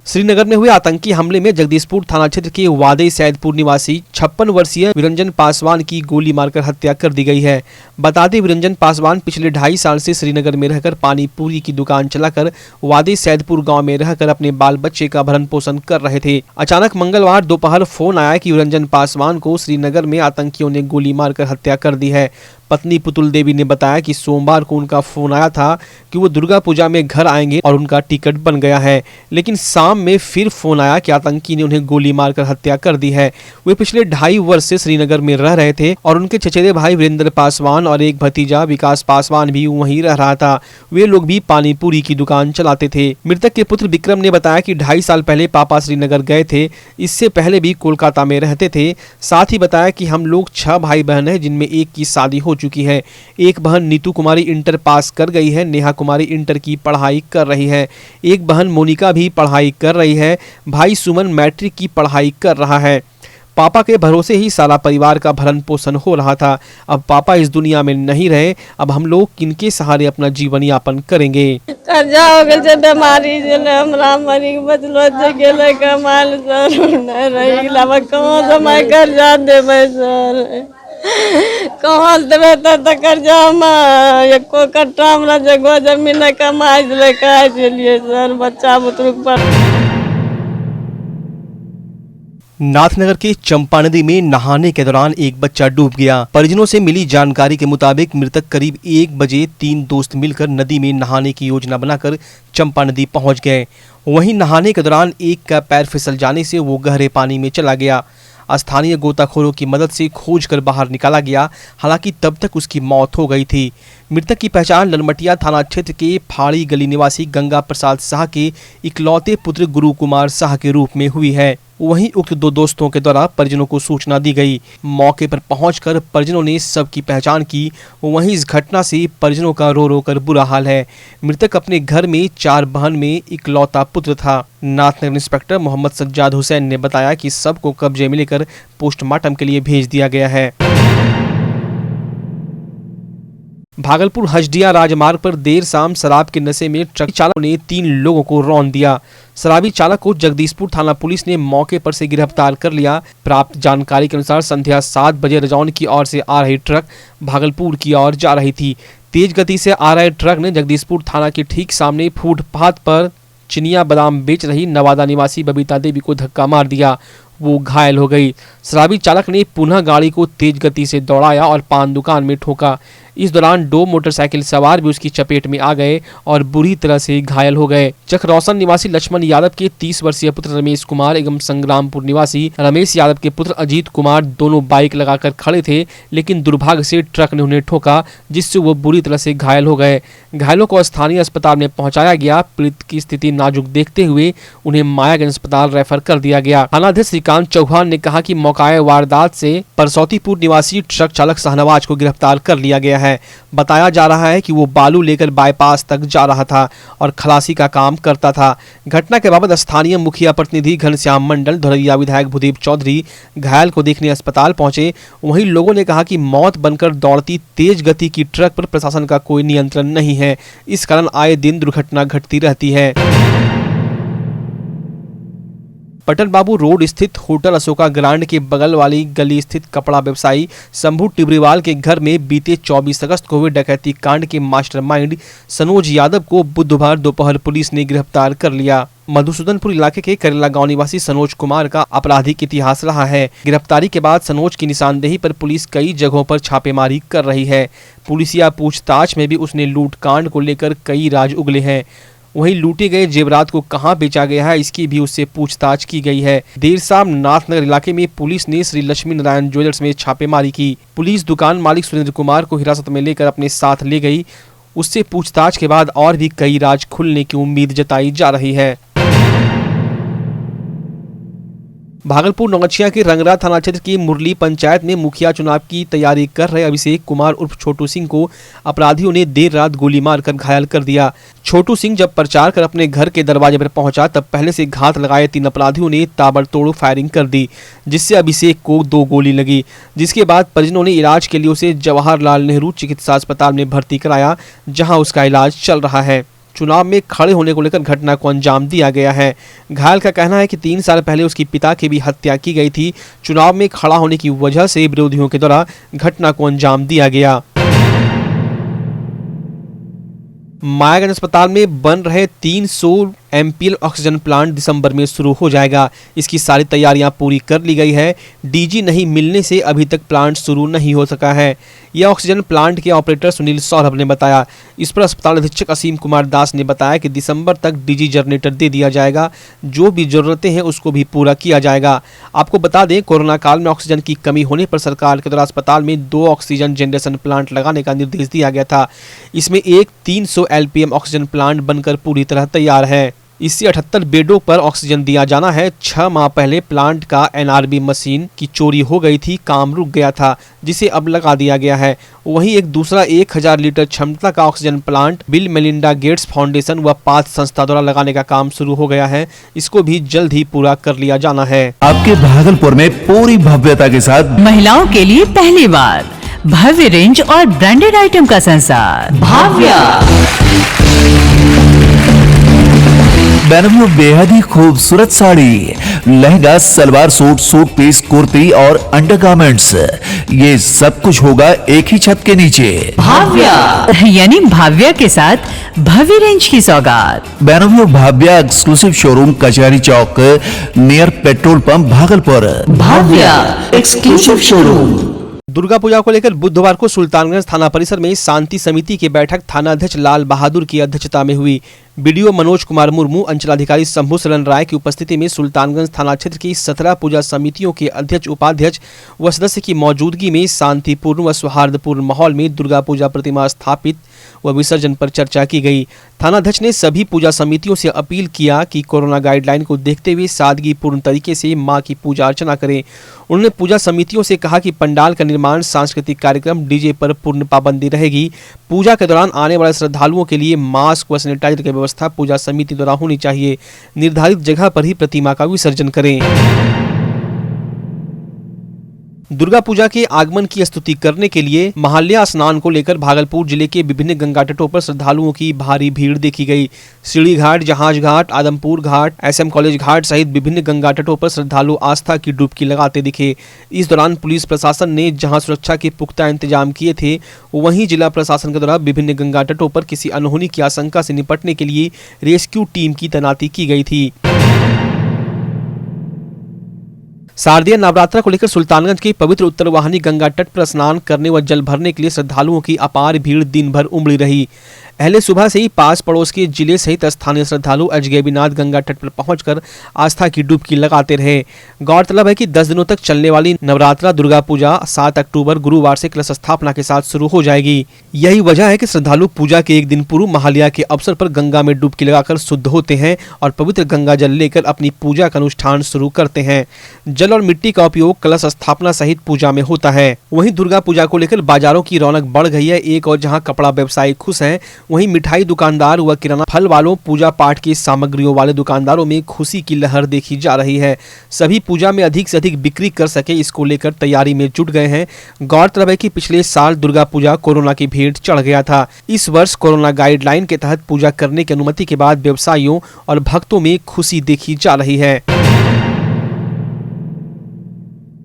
श्रीनगर में हुए आतंकी हमले में जगदीशपुर थाना क्षेत्र के वादई सैदपुर निवासी 56 वर्षीय विरंजन पासवान की गोली मारकर हत्या कर दी गई है। बता दें, विरंजन पासवान पिछले 2.5 साल से श्रीनगर में रहकर पानी पूरी की दुकान चलाकर वादई सैदपुर गांव में रहकर अपने बाल बच्चे का भरण पोषण कर रहे थे। अचानक मंगलवार दोपहर फोन आया कि विरंजन पासवान को श्रीनगर में आतंकियों ने गोली मारकर हत्या कर दी है। पत्नी पुतुल देवी ने बताया कि सोमवार को उनका फोन आया था कि वो दुर्गा पूजा में घर आएंगे और उनका टिकट बन गया है, लेकिन शाम में फिर फोन आया कि आतंकी ने उन्हें गोली मारकर हत्या कर दी है। वे पिछले 2.5 वर्ष से श्रीनगर में रह रहे थे और उनके चचेरे भाई वीरेंद्र पासवान और एक भतीजा विकास पासवान भी वहीं रह रहा था। वे लोग भी पानी पूरी की दुकान चलाते थे। मृतक के पुत्र विक्रम ने बताया कि 2.5 साल पहले पापा श्रीनगर गए थे, इससे पहले भी कोलकाता में रहते थे। साथ ही बताया कि हम लोग 6 भाई बहन हैं, जिनमें एक की शादी हो चुकी है। एक बहन नीतू कुमारी इंटर पास कर गई है, नेहा कुमारी इंटर की पढ़ाई कर रही है, एक बहन मोनिका भी पढ़ाई कर रही है, भाई सुमन मैट्रिक की पढ़ाई कर रहा है। पापा के भरोसे ही सारा परिवार का भरण पोषण हो रहा था। अब पापा इस दुनिया में नहीं रहे, अब हम लोग किनके सहारे अपना जीवन यापन करेंगे। कर्जा हो गए से बीमारी जले हमरा मरी बचलो जे गेले कमाल सर नहीं रही लावा कहां से मैं कर्जा देबे सर, कहाँ देवे तो कर्जा में एको कट्ठा हमरा जगह जमीन कमाई लेके चलिए सर, बच्चा बुतरुक पर। नाथनगर के चंपा नदी में नहाने के दौरान एक बच्चा डूब गया। परिजनों से मिली जानकारी के मुताबिक मृतक करीब 1 बजे 3 दोस्त मिलकर नदी में नहाने की योजना बनाकर चंपा नदी पहुंच गए। वहीं नहाने के दौरान एक का पैर फिसल जाने से वो गहरे पानी में चला गया। स्थानीय गोताखोरों की मदद से खोजकर बाहर निकाला गया, हालांकि तब तक उसकी मौत हो गई थी। मृतक की पहचान ललमटिया थाना क्षेत्र के फाड़ी गली निवासी गंगा प्रसाद शाह के इकलौते पुत्र गुरु कुमार शाह के रूप में हुई है। वहीं उक्त 2 दोस्तों के द्वारा परिजनों को सूचना दी गई। मौके पर पहुंचकर परिजनों ने सबकी पहचान की। वहीं इस घटना से परिजनों का रो रो कर बुरा हाल है। मृतक अपने घर में 4 बहन में इकलौता पुत्र था। नाथनगर इंस्पेक्टर मोहम्मद सज्जाद हुसैन ने बताया कि सबको कब्जे में लेकर पोस्टमार्टम के लिए भेज दिया गया है। भागलपुर हजडिया राजमार्ग पर देर शाम शराब के नशे में ट्रक चालक ने 3 लोगों को रौंद दिया। शराबी चालक को जगदीशपुर थाना पुलिस ने मौके पर से गिरफ्तार कर लिया। प्राप्त जानकारी के अनुसार संध्या 7 बजे रजौन की ओर से आ रही ट्रक भागलपुर की ओर जा रही थी। तेज गति से आ रहे ट्रक ने जगदीशपुर थाना के ठीक सामने फुटपाथ पर चिनिया बादाम बेच रही नवादा निवासी बबीता देवी को धक्का मार दिया। वो घायल हो गई। शराबी चालक ने पुनः गाड़ी को तेज गति से दौड़ाया और पान दुकान में ठोका। इस दौरान 2 मोटरसाइकिल सवार भी उसकी चपेट में आ गए और बुरी तरह से घायल हो गए। चकरौसन निवासी लक्ष्मण यादव के 30 वर्षीय पुत्र रमेश कुमार एवं संग्रामपुर निवासी रमेश यादव के पुत्र अजीत कुमार दोनों बाइक लगाकर खड़े थे, लेकिन दुर्भाग्य से ट्रक ने उन्हें ठोका, जिससे वो बुरी तरह से घायल हो गए। घायलों को स्थानीय अस्पताल में पहुंचाया गया। पीड़ित की स्थिति नाजुक देखते हुए उन्हें मायागंज अस्पताल रेफर कर दिया गया। थानाध्यक्ष श्रीकांत चौहान ने कहा कि मौकाए वारदात से परसौतीपुर निवासी ट्रक चालक शाहनवाज को गिरफ्तार कर लिया गया है। बताया जा रहा है कि वो बालू लेकर बाईपास तक जा रहा था और खलासी का काम करता था। घटना के बाबत स्थानीय मुखिया प्रतिनिधि घनश्याम मंडल, धोरैया विधायक भूदेव चौधरी घायल को देखने अस्पताल पहुंचे। वहीं लोगों ने कहा कि मौत बनकर दौड़ती तेज गति की ट्रक पर प्रशासन का कोई नियंत्रण नहीं है, इस कारण आए दिन दुर्घटना घटती रहती है। पटन बाबू रोड स्थित होटल अशोका ग्रांड के बगल वाली गली स्थित कपड़ा व्यवसायी शंभू टिबरीवाल के घर में बीते 24 अगस्त को हुए डकैती कांड के मास्टरमाइंड सनोज यादव को बुधवार दोपहर पुलिस ने गिरफ्तार कर लिया। मधुसूदनपुर इलाके के करेला गांव निवासी सनोज कुमार का आपराधिक इतिहास रहा है। गिरफ्तारी के बाद सनोज की निशानदेही पर पुलिस कई जगहों पर छापेमारी कर रही है। पुलिसिया पूछताछ में भी उसने लूट कांड को लेकर कई राज उगले हैं। वहीं लूटे गए जेवरात को कहां बेचा गया है, इसकी भी उससे पूछताछ की गई है। देर शाम नाथनगर इलाके में पुलिस ने श्री लक्ष्मी नारायण ज्वेलर्स में छापेमारी की। पुलिस दुकान मालिक सुरेंद्र कुमार को हिरासत में लेकर अपने साथ ले गई। उससे पूछताछ के बाद और भी कई राज खुलने की उम्मीद जताई जा रही है। भागलपुर नौगछिया के रंगरा थाना क्षेत्र की मुरली पंचायत में मुखिया चुनाव की तैयारी कर रहे अभिषेक कुमार उर्फ छोटू सिंह को अपराधियों ने देर रात गोली मारकर घायल कर दिया। छोटू सिंह जब प्रचार कर अपने घर के दरवाजे पर पहुंचा, तब पहले से घात लगाए 3 अपराधियों ने ताबड़तोड़ फायरिंग कर दी, जिससे अभिषेक को 2 गोली लगी। जिसके बाद परिजनों ने इलाज के लिए उसे जवाहरलाल नेहरू चिकित्सा अस्पताल में भर्ती कराया, जहाँ उसका इलाज चल रहा है। चुनाव में खड़े होने को लेकर घटना को अंजाम दिया गया है। घायल का कहना है कि 3 साल पहले उसकी पिता की भी हत्या की गई थी। चुनाव में खड़ा होने की वजह से विरोधियों के द्वारा घटना को अंजाम दिया गया। मायागंज अस्पताल में बन रहे 300 MPL ऑक्सीजन प्लांट दिसंबर में शुरू हो जाएगा। इसकी सारी तैयारियां पूरी कर ली गई है। डीजी नहीं मिलने से अभी तक प्लांट शुरू नहीं हो सका है। यह ऑक्सीजन प्लांट के ऑपरेटर सुनील सौरभ ने बताया। इस पर अस्पताल अधीक्षक असीम कुमार दास ने बताया कि दिसंबर तक डीजी जनरेटर दे दिया जाएगा। जो भी जरूरतें हैं उसको भी पूरा किया जाएगा। आपको बता दें, कोरोना काल में ऑक्सीजन की कमी होने पर सरकार के द्वारा अस्पताल में 2 ऑक्सीजन जनरेशन प्लांट लगाने का निर्देश दिया गया था। इसमें एक 300 LPM ऑक्सीजन प्लांट बनकर पूरी तरह तैयार है। इससे 78 बेडों पर ऑक्सीजन दिया जाना है। 6 माह पहले प्लांट का NRB मशीन की चोरी हो गई थी, काम रुक गया था, जिसे अब लगा दिया गया है। वहीं एक दूसरा 1000 लीटर क्षमता का oxygen plant bill Melinda Gates foundation व पाथ संस्था द्वारा लगाने का काम शुरू हो गया है। इसको भी जल्द ही पूरा कर लिया जाना है। आपके भागलपुर में पूरी भव्यता के साथ महिलाओं के लिए पहली बार भव्य रेंज और ब्रांडेड आइटम का संसार भाव्या। बेनवियो बेहद ही खूबसूरत sari, lehenga, salwar suit, suit piece, kurti और अंडरगारमेंट्स, ये सब कुछ होगा एक ही छत के नीचे। भाव्या यानी भाव्या के साथ भव्य रेंज की सौगात। बेनवियो Bhavya exclusive showroom, Kachahri Chowk, near petrol pump, Bhagalpur. Bhavya exclusive showroom. Durga Puja को लेकर बुधवार को सुल्तानगंज थाना परिसर में शांति समिति की बैठक थाना अध्यक्ष लाल बहादुर की अध्यक्षता में हुई। बीडीओ मनोज कुमार मुर्मू, अंचलाधिकारी शंभू शरण राय की उपस्थिति में सुल्तानगंज थाना क्षेत्र की 17 पूजा समितियों के अध्यक्ष, उपाध्यक्ष व सदस्य की मौजूदगी में शांतिपूर्ण व सौहार्दपूर्ण माहौल में दुर्गा पूजा प्रतिमा स्थापित व विसर्जन पर चर्चा की गई। थानाध्यक्ष ने सभी पूजा समितियों से अपील किया कि कोरोना गाइडलाइन को देखते हुए सादगीपूर्ण तरीके से मां की पूजा अर्चना करें। उन्होंने पूजा समितियों से कहा कि पंडाल का निर्माण, सांस्कृतिक कार्यक्रम, डीजे पर पूर्ण पाबंदी रहेगी। पूजा के दौरान आने वाले श्रद्धालुओं के लिए मास्क व सैनिटाइजर की व्यवस्था पूजा समिति द्वारा होनी चाहिए। निर्धारित जगह पर ही प्रतिमा का विसर्जन करें। दुर्गा पूजा के आगमन की स्तुति करने के लिए महालया स्नान को लेकर भागलपुर जिले के विभिन्न गंगा तटों पर श्रद्धालुओं की भारी भीड़ देखी गई। सीढ़ी घाट, जहाज घाट, आदमपुर घाट, SM कॉलेज घाट सहित विभिन्न गंगा तटों पर श्रद्धालु आस्था की डुबकी लगाते दिखे। इस दौरान पुलिस प्रशासन ने जहां सुरक्षा के पुख्ता इंतजाम किए थे, वहीं जिला प्रशासन के द्वारा विभिन्न गंगा तटों पर किसी अनहोनी की आशंका से निपटने के लिए रेस्क्यू टीम की तैनाती की गई थी। शारदीय नवरात्र को लेकर सुल्तानगंज के पवित्र उत्तरवाहिनी गंगा तट पर स्नान करने व जल भरने के लिए श्रद्धालुओं की अपार भीड़ दिन भर उमड़ी रही। पहले सुबह से ही पास पड़ोस के जिले सहित स्थानीय श्रद्धालु अजगैबीनाथ गंगा तट पर पहुंचकर आस्था की डुबकी लगाते रहे। गौरतलब है कि 10 दिनों तक चलने वाली नवरात्रा दुर्गा पूजा 7 अक्टूबर गुरुवार से कलश स्थापना के साथ शुरू हो जाएगी। यही वजह है कि श्रद्धालु पूजा के एक दिन पूर्व महालया के अवसर पर गंगा में डुबकी लगाकर शुद्ध होते हैं और पवित्र गंगा जल लेकर अपनी पूजा का अनुष्ठान शुरू करते हैं। जल और मिट्टी का उपयोग कलश स्थापना सहित पूजा में होता है। वहीं दुर्गा पूजा को लेकर बाजारों की रौनक बढ़ गई है। एक और जहां कपड़ा व्यवसायी खुश हैं, वहीं मिठाई दुकानदार व किराना फल वालों, पूजा पाठ की सामग्रियों वाले दुकानदारों में खुशी की लहर देखी जा रही है। सभी पूजा में अधिक से अधिक बिक्री कर सके, इसको लेकर तैयारी में जुट गए हैं। गौरतलब है कि पिछले साल दुर्गा पूजा कोरोना की भेंट चढ़ गया था। इस वर्ष कोरोना गाइडलाइन के तहत पूजा करने की अनुमति के बाद व्यवसायियों और भक्तों में खुशी देखी जा रही है।